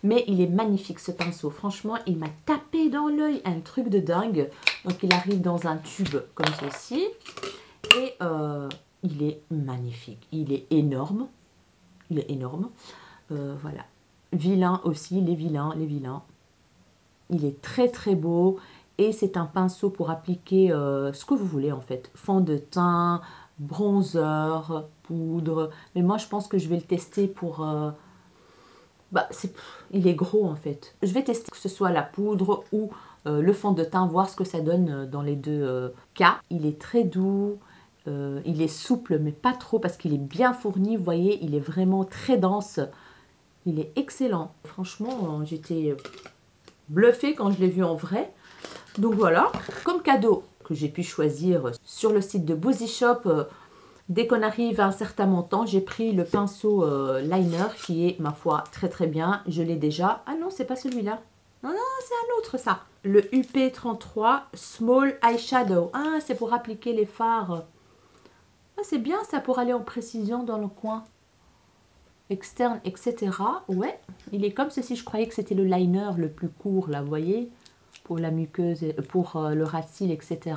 Mais il est magnifique ce pinceau. Franchement, il m'a tapé dans l'œil. Un truc de dingue. Donc, il arrive dans un tube comme ceci. Et il est magnifique. Il est énorme. Il est énorme. Voilà. Vilain aussi, les vilains. Il est très très beau et c'est un pinceau pour appliquer ce que vous voulez en fait. Fond de teint, bronzer, poudre. Mais moi je pense que je vais le tester pour... il est gros en fait. Je vais tester que ce soit la poudre ou le fond de teint, voir ce que ça donne dans les deux cas. Il est très doux. Il est souple mais pas trop parce qu'il est bien fourni. Vous voyez, il est vraiment très dense. Il est excellent. Franchement, j'étais bluffée quand je l'ai vu en vrai. Donc voilà, comme cadeau que j'ai pu choisir sur le site de Boozy Shop, dès qu'on arrive à un certain montant, j'ai pris le pinceau liner qui est, ma foi, très très bien. Je l'ai déjà. Ah non, c'est pas celui-là. Non, non, c'est un autre ça. Le UP33 Small Eyeshadow. Ah, c'est pour appliquer les fards. Ah, c'est bien ça pour aller en précision dans le coin externe, etc. Ouais, il est comme ceci. Je croyais que c'était le liner le plus court, là, vous voyez, pour la muqueuse, pour le ras de cils, etc.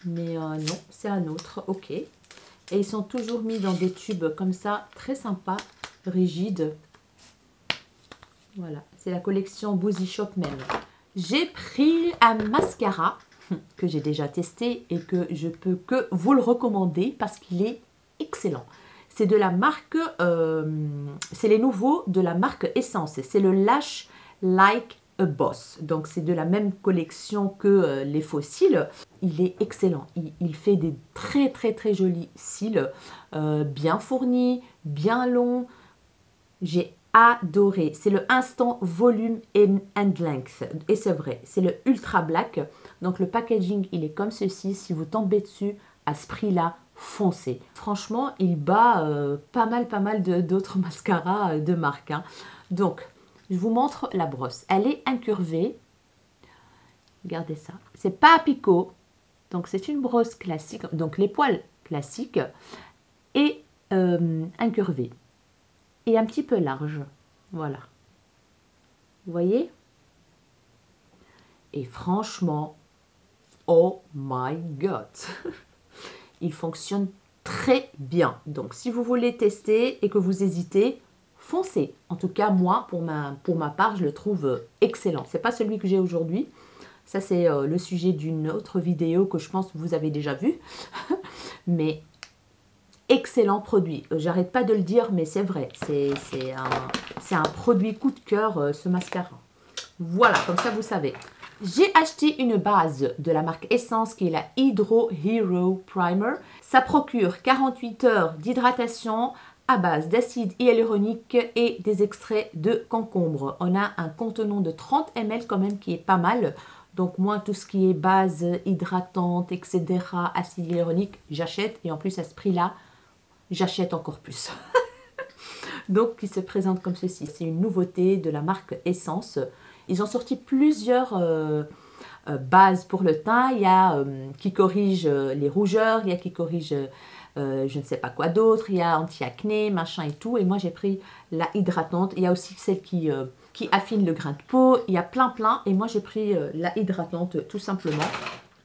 Mais non, c'est un autre, ok. Et ils sont toujours mis dans des tubes comme ça, très sympa, rigides. Voilà, c'est la collection Boozy Shop même. J'ai pris un mascara que j'ai déjà testé et que je peux que vous le recommander parce qu'il est excellent. C'est de la marque, c'est les nouveaux de la marque Essence. C'est le Lash Like a Boss. Donc c'est de la même collection que les faux cils. Il est excellent. Il fait des très très très jolis cils, bien fournis, bien longs. J'ai adoré. C'est le Instant Volume and Length. Et c'est vrai, c'est le Ultra Black. Donc le packaging, il est comme ceci. Si vous tombez dessus à ce prix-là, foncez. Franchement, il bat pas mal d'autres mascaras de marque. Hein. Donc, je vous montre la brosse. Elle est incurvée. Regardez ça. C'est pas à picot. Donc, c'est une brosse classique. Donc, les poils classiques et incurvée. Et un petit peu large. Voilà. Vous voyez? Et franchement, oh my God! Il fonctionne très bien. Donc, si vous voulez tester et que vous hésitez, foncez. En tout cas, moi, pour ma part, je le trouve excellent. Ce n'est pas celui que j'ai aujourd'hui. Ça, c'est le sujet d'une autre vidéo que je pense que vous avez déjà vue. Mais excellent produit. J'arrête pas de le dire, mais c'est vrai. C'est un produit coup de cœur, ce mascara. Voilà, comme ça, vous savez. J'ai acheté une base de la marque Essence qui est la Hydro Hero Primer. Ça procure 48 heures d'hydratation à base d'acide hyaluronique et des extraits de concombre. On a un contenant de 30 ml quand même qui est pas mal. Donc moi, tout ce qui est base hydratante, etc., acide hyaluronique, j'achète. Et en plus, à ce prix-là, j'achète encore plus. Donc, il se présente comme ceci. C'est une nouveauté de la marque Essence. Ils ont sorti plusieurs bases pour le teint. Il y a qui corrige les rougeurs, il y a qui corrige je ne sais pas quoi d'autre. Il y a anti-acné, machin et tout. Et moi, j'ai pris la hydratante. Il y a aussi celle qui affine le grain de peau. Il y a plein. Et moi, j'ai pris la hydratante tout simplement.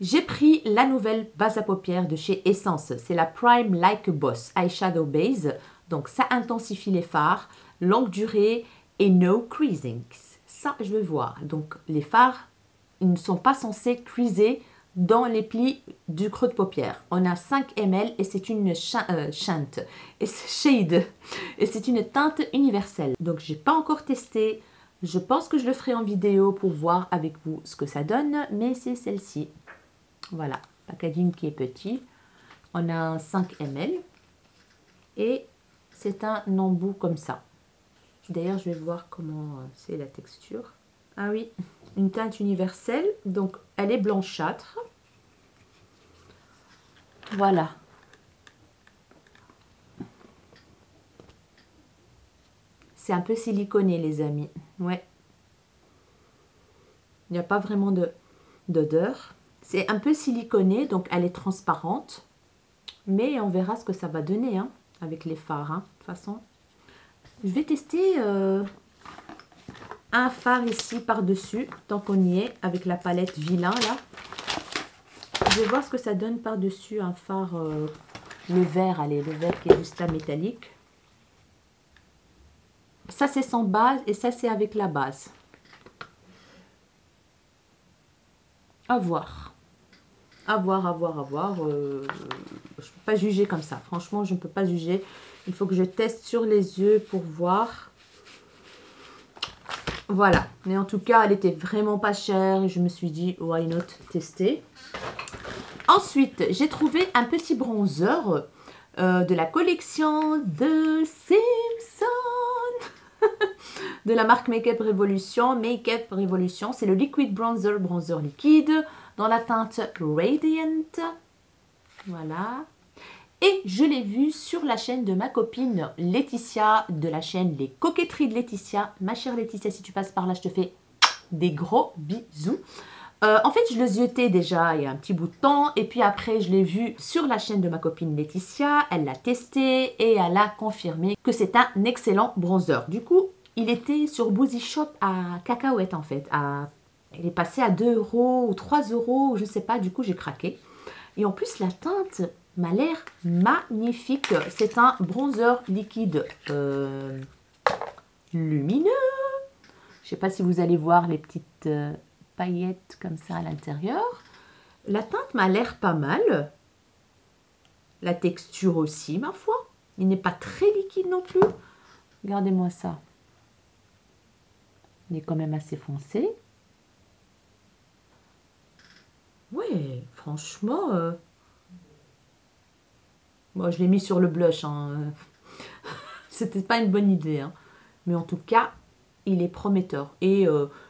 J'ai pris la nouvelle base à paupières de chez Essence. C'est la Prime Like a Boss Eyeshadow Base. Donc, ça intensifie les fards, longue durée et no creasing. Ça, je veux voir. Donc, les fards, ils ne sont pas censés creaser dans les plis du creux de paupière. On a 5 ml et c'est une shade. Et c'est une teinte universelle. Donc, je n'ai pas encore testé. Je pense que je le ferai en vidéo pour voir avec vous ce que ça donne. Mais c'est celle-ci. Voilà. Packaging qui est petit. On a 5 ml. Et c'est un embout comme ça. D'ailleurs, je vais voir comment c'est la texture. Ah oui, une teinte universelle. Donc, elle est blanchâtre. Voilà. C'est un peu siliconé, les amis. Ouais. Il n'y a pas vraiment d'odeur. C'est un peu siliconé, donc elle est transparente. Mais on verra ce que ça va donner hein, avec les fards. Hein, de toute façon. Je vais tester un fard ici par-dessus, tant qu'on y est, avec la palette Vilain là. Je vais voir ce que ça donne par-dessus un fard, le vert, allez, le vert qui est juste là métallique. Ça c'est sans base et ça c'est avec la base. À voir. À voir, à voir, à voir. Je ne peux pas juger comme ça. Franchement, je ne peux pas juger. Il faut que je teste sur les yeux pour voir. Voilà. Mais en tout cas, elle était vraiment pas chère. Et je me suis dit, why not tester. Ensuite, j'ai trouvé un petit bronzer de la collection de Simpson. De la marque Makeup Revolution. Makeup Revolution, c'est le Liquid Bronzer, bronzer liquide. Dans la teinte Radiant. Voilà. Et je l'ai vu sur la chaîne de ma copine Laetitia, de la chaîne Les Coquetteries de Laetitia. Ma chère Laetitia, si tu passes par là, je te fais des gros bisous. En fait, je le ziotais déjà il y a un petit bout de temps. Et puis après, je l'ai vu sur la chaîne de ma copine Laetitia. Elle l'a testé et elle a confirmé que c'est un excellent bronzer. Du coup, il était sur Boozy Shop à cacahuètes en fait, il est passé à 2 € ou 3 €, je ne sais pas, du coup j'ai craqué. Et en plus la teinte m'a l'air magnifique. C'est un bronzer liquide lumineux. Je ne sais pas si vous allez voir les petites paillettes comme ça à l'intérieur. La teinte m'a l'air pas mal. La texture aussi, ma foi. Il n'est pas très liquide non plus. Regardez-moi ça. Il est quand même assez foncé. Ouais, franchement, bon, je l'ai mis sur le blush. Hein. C'était pas une bonne idée. Hein. Mais en tout cas, il est prometteur. Et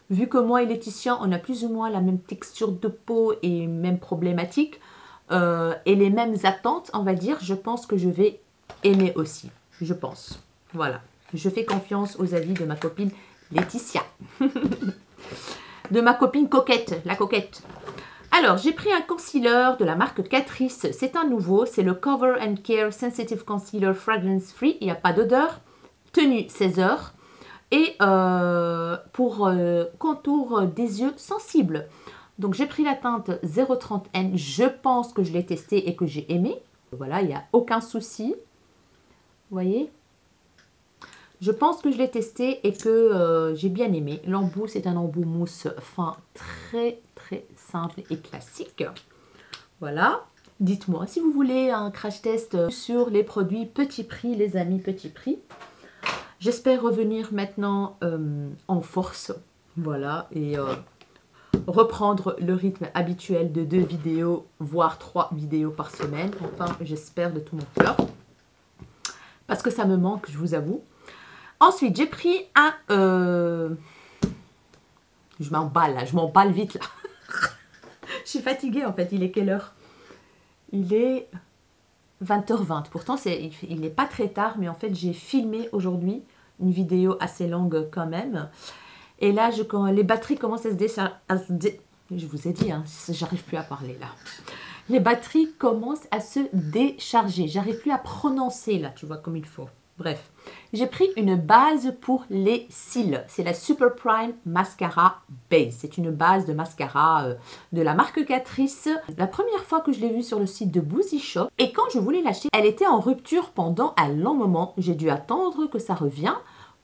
vu que moi et Laetitia, on a plus ou moins la même texture de peau et même problématique, et les mêmes attentes, on va dire, je pense que je vais aimer aussi. Je pense. Voilà. Je fais confiance aux avis de ma copine Laetitia. De ma copine Coquette, la coquette. Alors, j'ai pris un concealer de la marque Catrice. C'est un nouveau, c'est le Cover and Care Sensitive Concealer Fragrance Free. Il n'y a pas d'odeur. Tenue 16 heures. Et pour contour des yeux sensibles. Donc, j'ai pris la teinte 030N. Je pense que je l'ai testé et que j'ai aimé. Voilà, il n'y a aucun souci. Vous voyez ? Je pense que je l'ai testé et que j'ai bien aimé. L'embout, c'est un embout mousse fin très très simple et classique. Voilà. Dites-moi si vous voulez un crash test sur les produits petit prix, les amis petit prix. J'espère revenir maintenant en force. Voilà. Et reprendre le rythme habituel de 2 vidéos, voire 3 vidéos par semaine. Enfin, j'espère de tout mon cœur. Parce que ça me manque, je vous avoue. Ensuite, j'ai pris un... Je m'emballe là, je m'emballe vite là. Je suis fatiguée en fait, il est quelle heure? Il est 20h20. Pourtant, il n'est pas très tard, mais en fait, j'ai filmé aujourd'hui une vidéo assez longue quand même. Et là, quand les batteries commencent à se décharger. Je vous ai dit, hein, j'arrive plus à parler là. Les batteries commencent à se décharger. J'arrive plus à prononcer là, tu vois, comme il faut. Bref, j'ai pris une base pour les cils. C'est la Super Prime Mascara Base. C'est une base de mascara de la marque Catrice. La première fois que je l'ai vue sur le site de Boozy Shop, et quand je voulais l'acheter, elle était en rupture pendant un long moment. J'ai dû attendre que ça revienne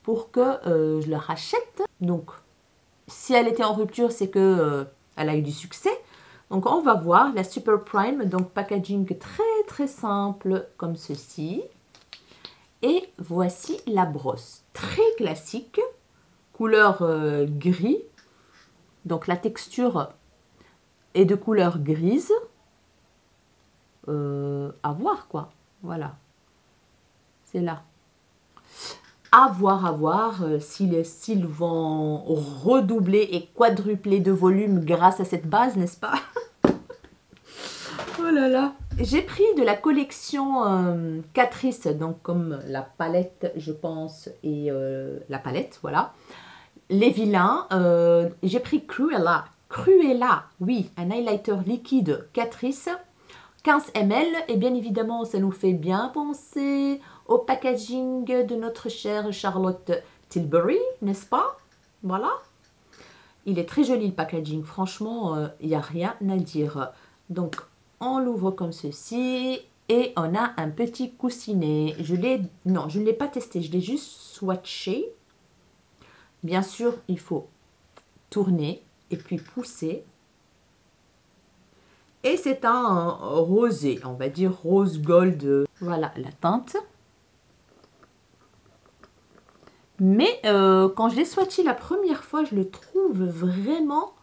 pour que je le rachète. Donc, si elle était en rupture, c'est que elle a eu du succès. Donc, on va voir la Super Prime. Donc, packaging très très simple comme ceci. Et voici la brosse, très classique, couleur gris. Donc la texture est de couleur grise. À voir quoi, voilà. C'est là. À voir si les cils vont redoubler et quadrupler de volume grâce à cette base, n'est-ce pas? Oh là là. J'ai pris de la collection Catrice, donc comme la palette, je pense, et la palette, voilà. Les vilains, j'ai pris Cruella. Cruella, oui, un highlighter liquide Catrice, 15 ml. Et bien évidemment, ça nous fait bien penser au packaging de notre chère Charlotte Tilbury, n'est-ce pas? Voilà. Il est très joli le packaging, franchement, il n'y a rien à dire. Donc, on l'ouvre comme ceci et on a un petit coussinet. Non, je ne l'ai pas testé, je l'ai juste swatché. Bien sûr, il faut tourner et puis pousser. Et c'est un rosé, on va dire rose gold. Voilà la teinte. Mais quand je l'ai swatché la première fois, je le trouve vraiment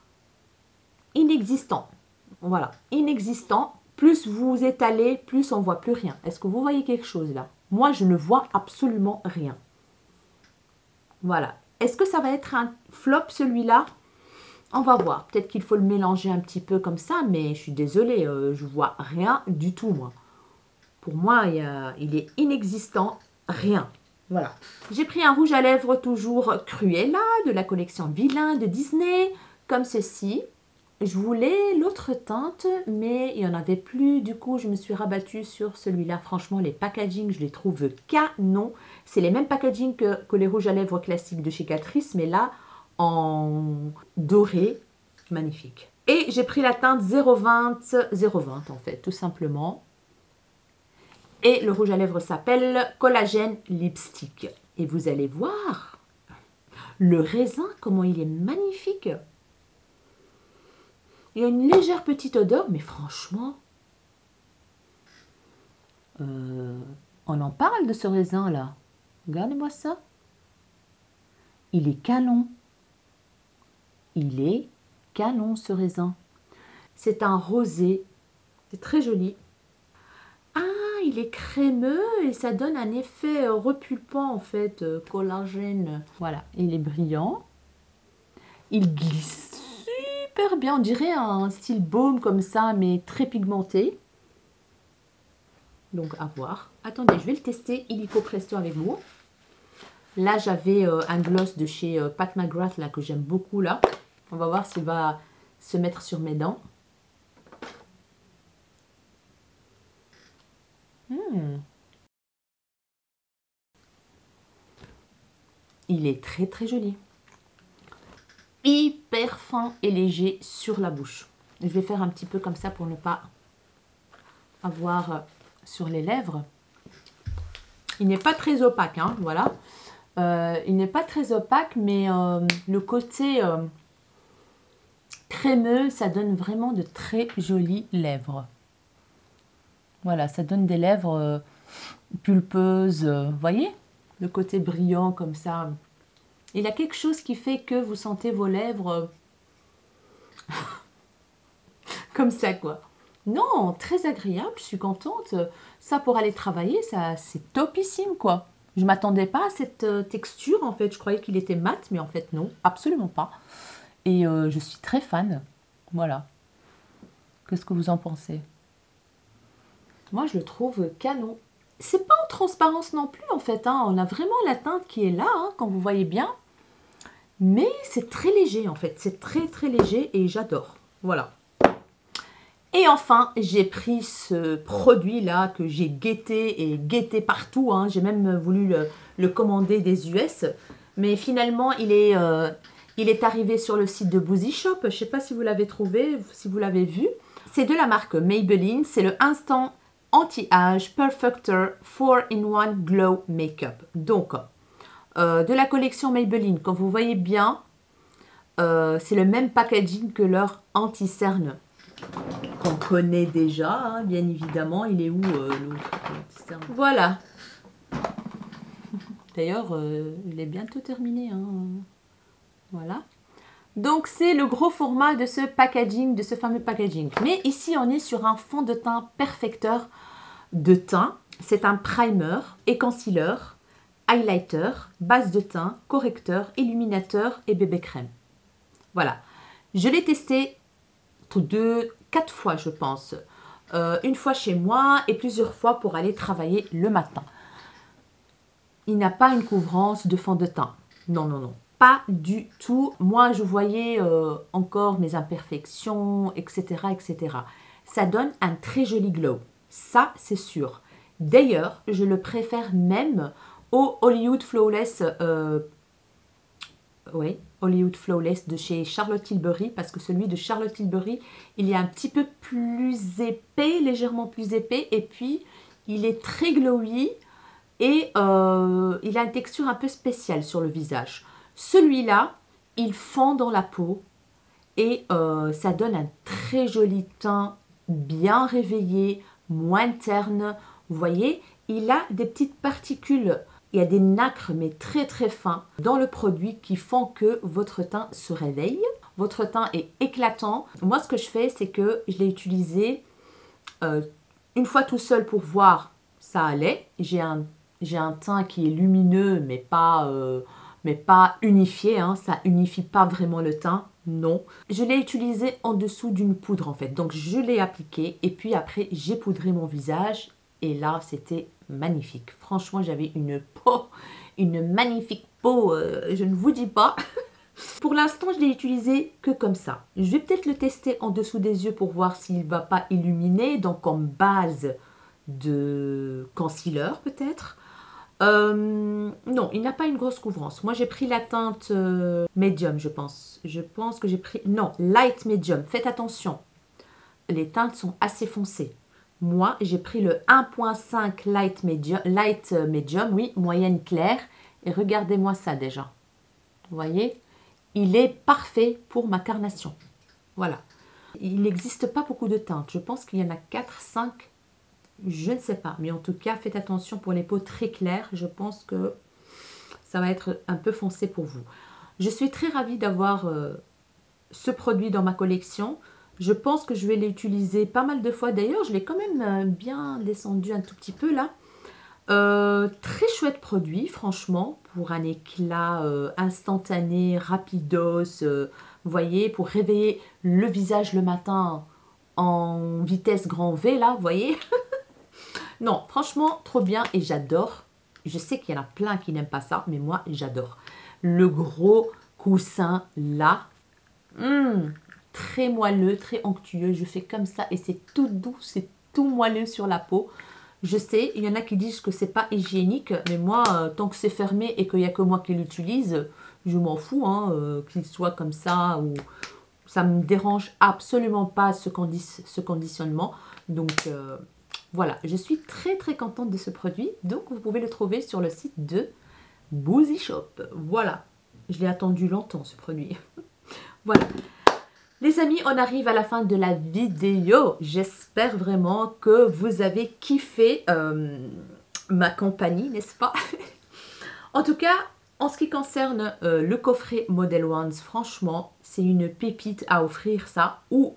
inexistant. Voilà, inexistant. Plus vous étalez, plus on ne voit plus rien. Est-ce que vous voyez quelque chose là? Moi, je ne vois absolument rien. Voilà. Est-ce que ça va être un flop celui-là? On va voir. Peut-être qu'il faut le mélanger un petit peu comme ça, mais je suis désolée, je vois rien du tout, moi. Pour moi, il est inexistant, rien. Voilà. J'ai pris un rouge à lèvres toujours Cruella de la collection Vilain de Disney, comme ceci. Je voulais l'autre teinte, mais il n'y en avait plus. Du coup, je me suis rabattue sur celui-là. Franchement, les packaging, je les trouve canon. C'est les mêmes packaging que les rouges à lèvres classiques de chez Catrice, mais là, en doré. Magnifique. Et j'ai pris la teinte 020 en fait, tout simplement. Et le rouge à lèvres s'appelle Collagène Lipstick. Et vous allez voir le raisin, comment il est magnifique. Il y a une légère petite odeur, mais franchement, on en parle de ce raisin-là. Regardez-moi ça. Il est canon. Il est canon, ce raisin. C'est un rosé. C'est très joli. Ah, il est crémeux et ça donne un effet repulpant, en fait, collagène. Voilà, il est brillant. Il glisse super bien, on dirait un style baume comme ça, mais très pigmenté. Donc, à voir. Attendez, je vais le tester illico presto avec vous. Là, j'avais un gloss de chez Pat McGrath, là, que j'aime beaucoup, là. On va voir s'il va se mettre sur mes dents. Il est très, très joli. Hyper fin et léger sur la bouche. Je vais faire un petit peu comme ça pour ne pas avoir sur les lèvres. Il n'est pas très opaque, hein, voilà. Il n'est pas très opaque, mais le côté crémeux, ça donne vraiment de très jolies lèvres. Voilà, ça donne des lèvres pulpeuses, vous voyez? Le côté brillant comme ça. Il y a quelque chose qui fait que vous sentez vos lèvres comme ça, quoi. Non, très agréable, je suis contente. Ça, pour aller travailler, ça c'est topissime, quoi. Je ne m'attendais pas à cette texture, en fait. Je croyais qu'il était mat, mais en fait, non, absolument pas. Et je suis très fan. Voilà. Qu'est-ce que vous en pensez? Moi, je le trouve canon. C'est pas en transparence non plus, en fait. Hein. On a vraiment la teinte qui est là, hein, quand vous voyez bien. Mais c'est très léger, en fait. C'est très, très léger et j'adore. Voilà. Et enfin, j'ai pris ce produit-là que j'ai guetté et guetté partout. Hein. J'ai même voulu le commander des US. Mais finalement, il est arrivé sur le site de Boozy Shop. Je ne sais pas si vous l'avez trouvé, si vous l'avez vu. C'est de la marque Maybelline. C'est le Instant Anti-Age Perfector 4-in-1 Glow Makeup. Donc, de la collection Maybelline, quand vous voyez bien, c'est le même packaging que leur anti-cerne. Qu'on connaît déjà, hein, bien évidemment. Il est où l'autre anti-cerne? Voilà. D'ailleurs, il est bientôt terminé. Hein. Voilà. Donc, c'est le gros format de ce packaging, de ce fameux packaging. Mais ici, on est sur un fond de teint perfecteur de teint. C'est un primer et concealer, highlighter, base de teint, correcteur, illuminateur et bébé crème. Voilà. Je l'ai testé 4 fois, je pense. Une fois chez moi et plusieurs fois pour aller travailler le matin. Il n'a pas une couvrance de fond de teint. Non, non, non. Pas du tout. Moi, je voyais encore mes imperfections, etc., etc. Ça donne un très joli glow. Ça, c'est sûr. D'ailleurs, je le préfère même au Hollywood Flawless. Oui, Hollywood Flawless de chez Charlotte Tilbury, parce que celui de Charlotte Tilbury, il est un petit peu plus épais, légèrement plus épais, et puis il est très glowy et il a une texture un peu spéciale sur le visage. Celui-là, il fond dans la peau et ça donne un très joli teint bien réveillé, moins terne. Vous voyez, il a des petites particules. Il y a des nacres, mais très très fins, dans le produit qui font que votre teint se réveille. Votre teint est éclatant. Moi, ce que je fais, c'est que je l'ai utilisé une fois tout seul pour voir, ça allait. J'ai un teint qui est lumineux, mais pas unifié. Hein. Ça unifie pas vraiment le teint, non. Je l'ai utilisé en dessous d'une poudre, en fait. Donc, je l'ai appliqué et puis après, j'ai poudré mon visage. Et là, c'était magnifique. Franchement, j'avais une peau, une magnifique peau, je ne vous dis pas. Pour l'instant, je l'ai utilisé que comme ça. Je vais peut-être le tester en dessous des yeux pour voir s'il ne va pas illuminer. Donc, en base de concealer, peut-être. Non, il n'a pas une grosse couvrance. Moi, j'ai pris la teinte medium, je pense. Je pense que j'ai pris... Non, light medium. Faites attention. Les teintes sont assez foncées. Moi, j'ai pris le 1.5 light medium, oui, moyenne claire. Et regardez-moi ça déjà. Vous voyez? Il est parfait pour ma carnation. Voilà. Il n'existe pas beaucoup de teintes. Je pense qu'il y en a 4, 5, je ne sais pas. Mais en tout cas, faites attention pour les peaux très claires. Je pense que ça va être un peu foncé pour vous. Je suis très ravie d'avoir ce produit dans ma collection. Je pense que je vais l'utiliser pas mal de fois. D'ailleurs, je l'ai quand même bien descendu un tout petit peu là. Très chouette produit, franchement, pour un éclat instantané, rapidos. Vous voyez, pour réveiller le visage le matin en vitesse grand V, là, vous voyez. Non, franchement, trop bien et j'adore. Je sais qu'il y en a plein qui n'aiment pas ça, mais moi, j'adore. Le gros coussin là. Très moelleux, très onctueux. Je fais comme ça et c'est tout doux, c'est tout moelleux sur la peau. Je sais, il y en a qui disent que c'est pas hygiénique, mais moi, tant que c'est fermé et qu'il n'y a que moi qui l'utilise, je m'en fous, hein, qu'il soit comme ça ou ça me dérange absolument pas ce conditionnement. Donc voilà, je suis très très contente de ce produit. Donc vous pouvez le trouver sur le site de Boozy Shop. Voilà, je l'ai attendu longtemps ce produit. Voilà. Les amis, on arrive à la fin de la vidéo. J'espère vraiment que vous avez kiffé ma compagnie, n'est-ce pas? En tout cas, en ce qui concerne le coffret Model Ones, franchement, c'est une pépite à offrir ça ou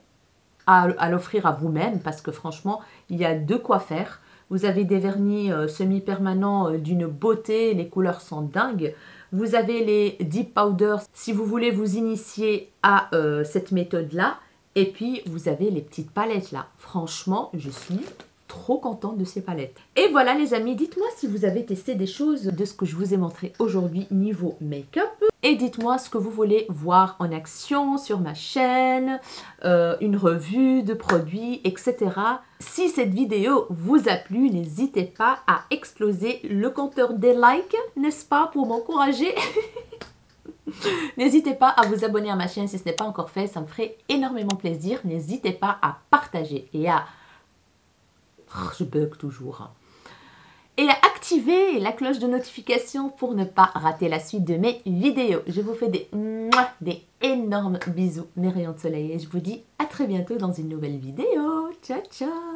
à l'offrir à vous-même parce que franchement, il y a de quoi faire. Vous avez des vernis semi-permanents d'une beauté, les couleurs sont dingues. Vous avez les Deep Powders si vous voulez vous initier à cette méthode-là. Et puis, vous avez les petites palettes là. Franchement, je suis trop contente de ces palettes. Et voilà les amis, dites-moi si vous avez testé des choses de ce que je vous ai montré aujourd'hui niveau make-up. Et dites-moi ce que vous voulez voir en action sur ma chaîne, une revue de produits, etc. Si cette vidéo vous a plu, n'hésitez pas à exploser le compteur des likes, n'est-ce pas, pour m'encourager. N'hésitez pas à vous abonner à ma chaîne si ce n'est pas encore fait, ça me ferait énormément plaisir. N'hésitez pas à partager et à... je bug toujours. Et à activer la cloche de notification pour ne pas rater la suite de mes vidéos. Je vous fais des énormes bisous, mes rayons de soleil. Et je vous dis à très bientôt dans une nouvelle vidéo. Ciao, ciao!